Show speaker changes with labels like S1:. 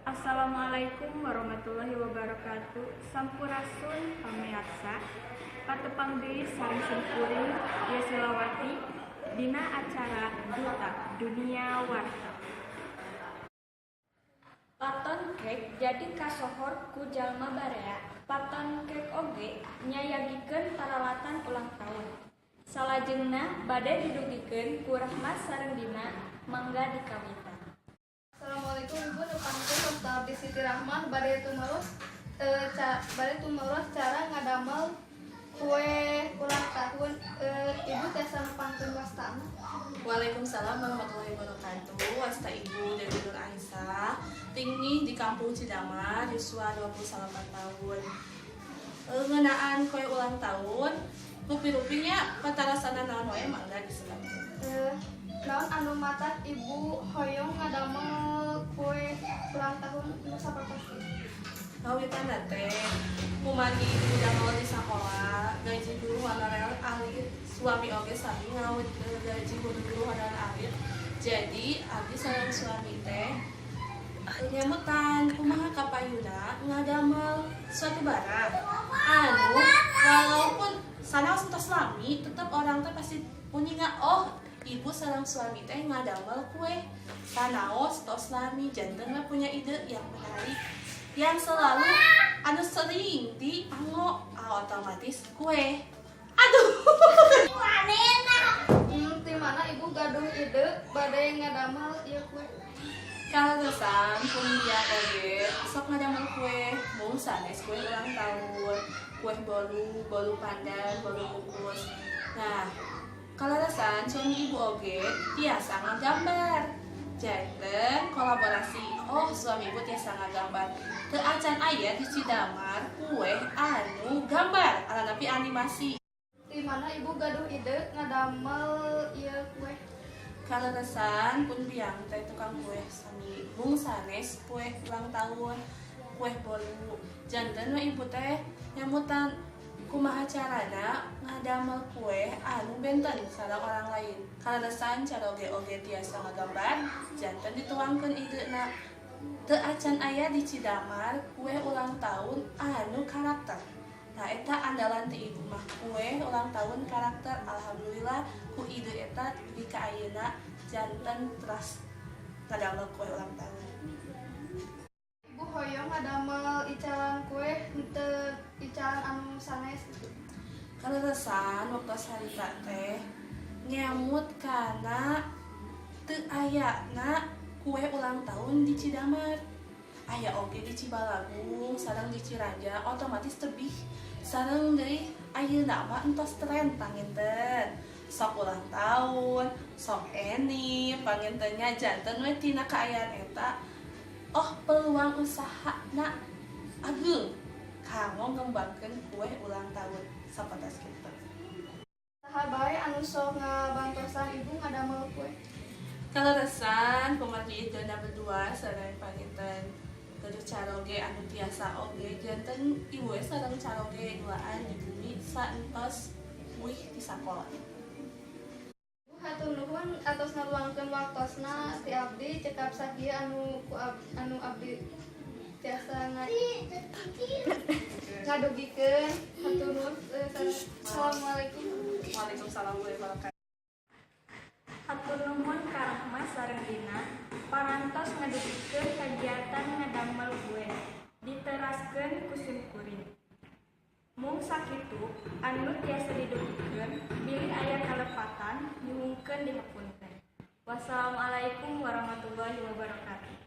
S1: Assalamualaikum warahmatullahi wabarakatuh. Sampurasun pamirsa, patepang deui sareng simkuring Ieu Selawati dina acara Duta Dunia Warta. Paton kek jadi kasohor ku jalma barea. Paton kek oge nyayagikeun paralatan ulang tahun. Salajengna bade didugikeun ku Rahmat sareng Dina mangga dikawita.
S2: Assalamualaikum Ibu, nupangkeun Dr. Abdi Siti Rahmah bade tumaros cara ngadamel kue ulang tahun. Ibu tiasa nupangkeun wastana.
S3: Waalaikumsalam warahmatullahi wabarakatuh. Wasta Ibu Dewi Nur Aisyah tinggi di Kampung Cidamar, yuswa 28 tahun. Ngeunaan kue ulang tahun, rupi-rupinya patarasana naon wae mangga disebutkeun.
S2: Naon anu matak Ibu hoyong ngadamel kue ulang tahun nu sapertos ieu?
S3: Ngawitanna teh kumagi didamel di sakola, gaji guru honorer alit, suami oge sami ngawit gaji guru honorer alit. Jadi abdi sareng suami teh nyemutan kumaha kapayuna ngadamel suatu barang anu walaupun sanaos entos lami tetep orang teh pasti punya ibu sareng suami teh ngadamel kue sanaos tos lami janten mah punya ide yang menarik yang selalu anu sering dianggo otomatis kue. Aduh.
S2: Ti mana Ibu gaduh ide bade ngadamel ieu kue?
S3: Kalasan pun dia oge sok ngadamel kue mung sanes kue ulang tahun, kue bolu pandan, bolu kukus. Nah, kalarasan suami Ibu oge tiasa ngagambar. Janten kolaborasi. Suami Ibu tiasa ngagambar. Teu acan aya di Cidamar kue anu gambar alanapi animasi.
S2: Di mana Ibu gaduh ide ngadamel ieu kue?
S3: Kalarasan pun biang teh tukang kue sami mung sanes kue ulang tahun, kue bolu. Janten mah Ibu teh nyamutan kumaha carana ngadamel kue anu benten sareng orang lain. Kalarasan cara oge tiasa ngagambar, janten dituangkeun idena. Teu acan aya di Cidamar kue ulang tahun anu karakter. Nah eta andalan ti Ibu mah kue ulang tahun karakter. Alhamdulillah ku ide eta di ka ayeuna janten teras ngadamel kue ulang tahun.
S2: Ibu hoyong ngadamel icaran kue henteu icaran anu sanes.
S3: Kalarasan waktu harita teh nyamut kana teu ayana kue ulang tahun di Cidamar. Aya oge di Cibalagung, sareng di Ciraja, otomatis tebih. Sareng deui ayeuna mah entos tren panginten. Sok ulang tahun, sok eni, pangintennya janten we tina kaayaan eta. Peluang usahana ageung kanggo ngembangkeun kue ulang tahun sapatas kitu.
S2: Saha bae anu sok ngabantosan Ibu ngadamel kue?
S3: Kalarasan kumagi ideuna berdua sareng panginten gaduh caroge anu tiasa oge janten ibu sareng caroge duaan dibumi saentos wih di sakola.
S2: Ibu hatur nuhun atos ngaluangkeun waktosna ti abdi cekap sakieu anu abdi tiasa ngadugikeun. Hatur nuhun. Assalamualaikum.
S3: Waalaikumsalam warahmatullahi wabarakatuh.
S1: Hatur nuhun ka Rahmat sareng Dina parantos ngadugikeun kagiatan ngadamel kue diteraskeun ku simkuring. Mung sakitu anu tiasa didugikeun bilih aya kalepatan nyuhungkeun dihapunten. Wassalamualaikum warahmatullahi wabarakatuh.